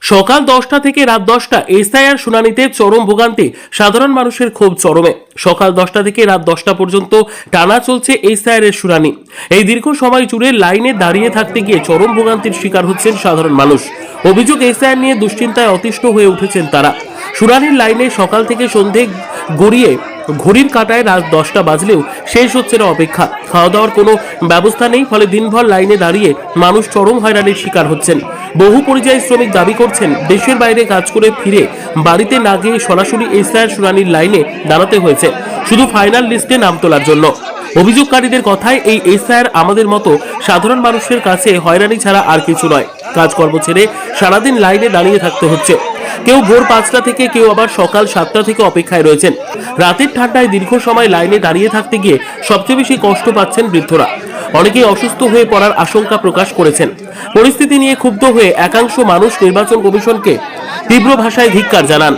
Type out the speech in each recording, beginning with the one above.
সকাল 10টা থেকে রাত 10টা এসআইআর শুনানিতে চরম ভোগান্তি, সাধারণ মানুষের ক্ষোভ চরমে। সকাল 10টা থেকে রাত 10টা পর্যন্ত টানা চলছে এসআইআর এর শুনানি। এই দীর্ঘ সময় জুড়ে লাইনে দাঁড়িয়ে থাকতে গিয়ে চরম ভোগান্তির শিকার হচ্ছেন সাধারণ মানুষ। অভিযোগ, এসআইআর নিয়ে দুশ্চিন্তায় অতিষ্ঠ হয়ে উঠেছেন তারা। শুনানির লাইনে সকাল থেকে সন্ধে গড়িয়ে ঘড়ির কাঁটায় রাত 10টা বাজলেও শেষ হচ্ছে না অপেক্ষা। খাওয়া দাওয়ার কোনো ব্যবস্থা নেই, ফলে দিনভর লাইনে দাঁড়িয়ে মানুষ চরম হয়রানির শিকার হচ্ছেন। বহু পরিযায়ী শ্রমিক দাবি করছেন, দেশের বাইরে কাজ করে ফিরে বাড়িতে না গিয়ে সরাসরি এসআইআর শুনানির লাইনে দাঁড়াতে হয়েছে শুধু ফাইনাল লিস্টে নাম তোলার জন্য। অভিযোগকারীদের কথায় এই এসআইআর আমাদের মতো সাধারণ মানুষের কাছে হয়রানি ছাড়া আর কিছু নয়। কাজকর্ম ছেড়ে সারাদিন লাইনে দাঁড়িয়ে থাকতে হচ্ছে। কেউ ভোর 5টা থেকে, কেউ আবার সকাল 7টা থেকে অপেক্ষায় রয়েছেন। রাতের ঠান্ডায় দীর্ঘ সময় লাইনে দাঁড়িয়ে থাকতে গিয়ে সবচেয়ে বেশি কষ্ট পাচ্ছেন বৃদ্ধরা। অনেকেই অসুস্থ হয়ে পড়ার আশঙ্কা প্রকাশ করেছেন। পরিস্থিতি নিয়ে ক্ষুব্ধ হয়ে একাংশ মানুষ নির্বাচন কমিশনকে তীব্র ভাষায় ধিক্কার জানান।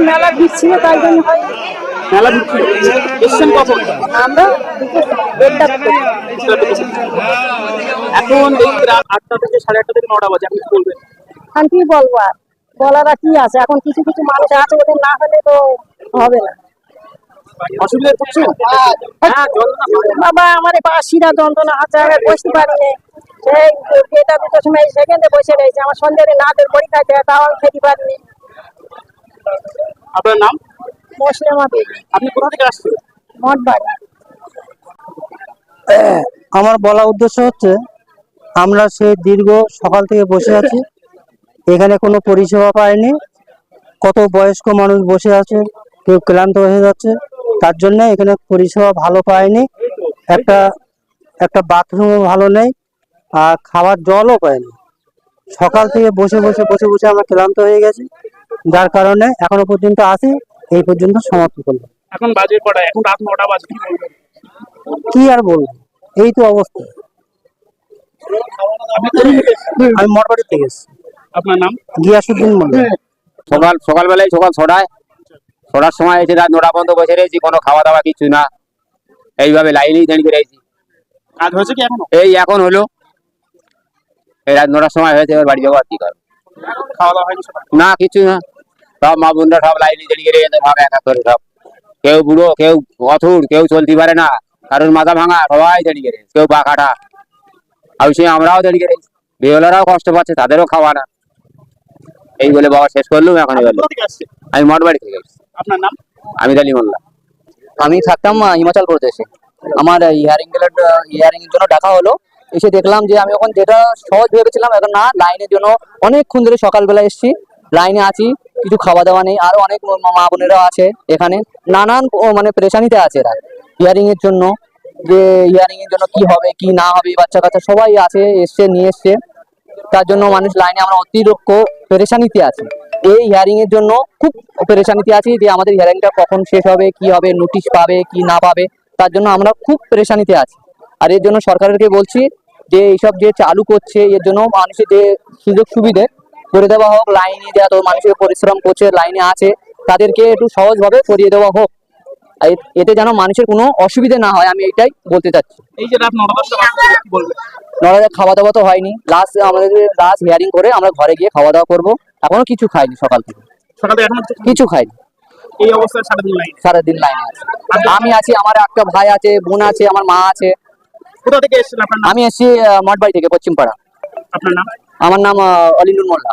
মেলা দিচ্ছিল, তাই জন্য মেলা দিচ্ছিল। এসছেন কখন? আমরা এখন এই রাত 8টা থেকে 8:30 থেকে 9টা বাজে, আপনি কি বলবেন? আমি কি বলবো, আর বলার আর কি আছে? এখন কিছু কিছু মানুষ আছে, ওদের না হলে তো হবে না। অসুবিধায় পড়ছেন? বাবা, আমার শিরা যন্ত্রণা আছে, আমি বসতে পারিনি। সেই এটা দুটোর সময় সেকেন্ডে বসে রয়েছে, আমার সন্ধ্যে নাচের পরীক্ষা আছে, তাও আমি খেতে পারিনি। আপনার নাম? মুসলিমা বিবি, আপনি কোথা থেকে আসছেন? মঠবাড়ি। আমার বলা উদ্দেশ্য হচ্ছে, আমরা সেই দীর্ঘ সকাল থেকে বসে আছি, এখানে কোনো পরিষেবা পাইনি। কত বয়স্ক মানুষ বসে আছে, কেউ ক্লান্ত হয়ে যাচ্ছে, তার জন্য এখানে পরিষেবা ভালো পায়নি। একটা বাথরুমও ভালো নেই, আর খাবার জলও পাইনি। সকাল থেকে বসে আমরা ক্লান্ত হয়ে গেছি, যার কারণে এখনো পর্যন্ত আসি, এই পর্যন্ত সমাপ্ত করলাম। এখন বাজে কটা? এখন রাত 9টা বাজে, কি বলবেন? কি আর বলবো, এই তো অবস্থা। আপনি কোথা থেকে এসেছেন? আমি মঠবাড়ি থেকে এসেছি। আপনার নাম? গিয়াসুদ্দিন মন্ডল। সকালবেলায় সকাল 6টার সময় এসে রাত 9টা পর্যন্ত বসে রয়েছি, কোনো খাওয়া দাওয়া কিছু না, এইভাবে লাইনেই দাঁড়িয়ে রয়েছি। কাজ হয়েছে কি এখনো? এই এখন হলো, এই রাত 9টার সময় হয়েছে, এবার বাড়ি যাবো, আর কি করবো? খাওয়া দাওয়া হয়নি সকালে? না, কিছু না, সব মা বোনরা সব লাইনে দাঁড়িয়ে রয়েছে, সব এক এক করে সব, কেউ বুড়ো, কেউ অথুর, কেউ চলতে পারে না, কারোর মাথা ভাঙা, সবাই দাঁড়িয়ে রয়েছে, কেউ পা কাটা। অবশ্যই আমরাও দাঁড়িয়ে রয়েছি, বেওলারাও কষ্ট পাচ্ছে, তাদেরও খাওয়া না। এই বলে বাবা শেষ করলুম। এখন আপনি কোথা থেকে আসছেন? আমি মঠবাড়ি থেকে এসেছি। আপনার নাম? আমি আলী মোল্লা। আমি থাকতাম হিমাচল প্রদেশে। আমার হিয়ারিং এর জন্য ডাকা হলো। এসে দেখলাম যে আমি ওখান যেটা সহজ ভেবেছিলাম, এখন না, লাইনের জন্য অনেকক্ষণ ধরে সকালবেলা এসেছি, লাইনে আছি, কিছু খাওয়া দাওয়া নেই। আরো অনেক মা বোনেরা আছে এখানে, নানান মানে পেরেশানিতে আছে এরা হিয়ারিং এর জন্য, যে হিয়ারিং এর জন্য কি হবে কি না হবে, বাচ্চা কাচ্চা সবাই আছে, নিয়ে এসছে। তার জন্য মানুষ লাইনে, আমরা অতিরিক্ত পেরেশানিতে আছি। এই হিয়ারিং এর জন্য খুব পেরেশানিতে আছি, যে আমাদের হিয়ারিংটা কখন শেষ হবে, কি হবে, নোটিশ পাবে কি না পাবে, তার জন্য আমরা খুব পেরেশানিতে আছি। আর এর জন্য সরকারকে বলছি যে এইসব যে চালু করছে, এর জন্য মানুষের যে সুযোগ সুবিধে করে দেওয়া হোক, লাইনে যে এত মানুষের পরিশ্রম করছে, লাইনে আছে, তাদেরকে একটু সহজভাবে করিয়ে দেওয়া হোক, এতে যেন মানুষের কোনো অসুবিধা না হয়, আমি এইটাই বলতে চাচ্ছি। এই যে রাত 9টা 10টা বাজে, কি বলবেন? খাওয়া দাওয়া তো হয়নি, আমাদের লাস্ট হিয়ারিং করে আমরা ঘরে গিয়ে খাওয়া দাওয়া করবো, এখনো কিছু খাইনি, সকাল থেকে সকালে এখনো কিছু খাইনি। এই অবস্থায় সারাদিন লাইনে আছে। আমি আছি, আমার একটা ভাই আছে, বোন আছে, আমার মা আছে। কোথা থেকে এসেছেন? আপনার নাম? আমি এসেছি মঠবাড়ি থেকে, পশ্চিমপাড়া। আপনার নাম? আমার নাম অলিনুর মোল্লা।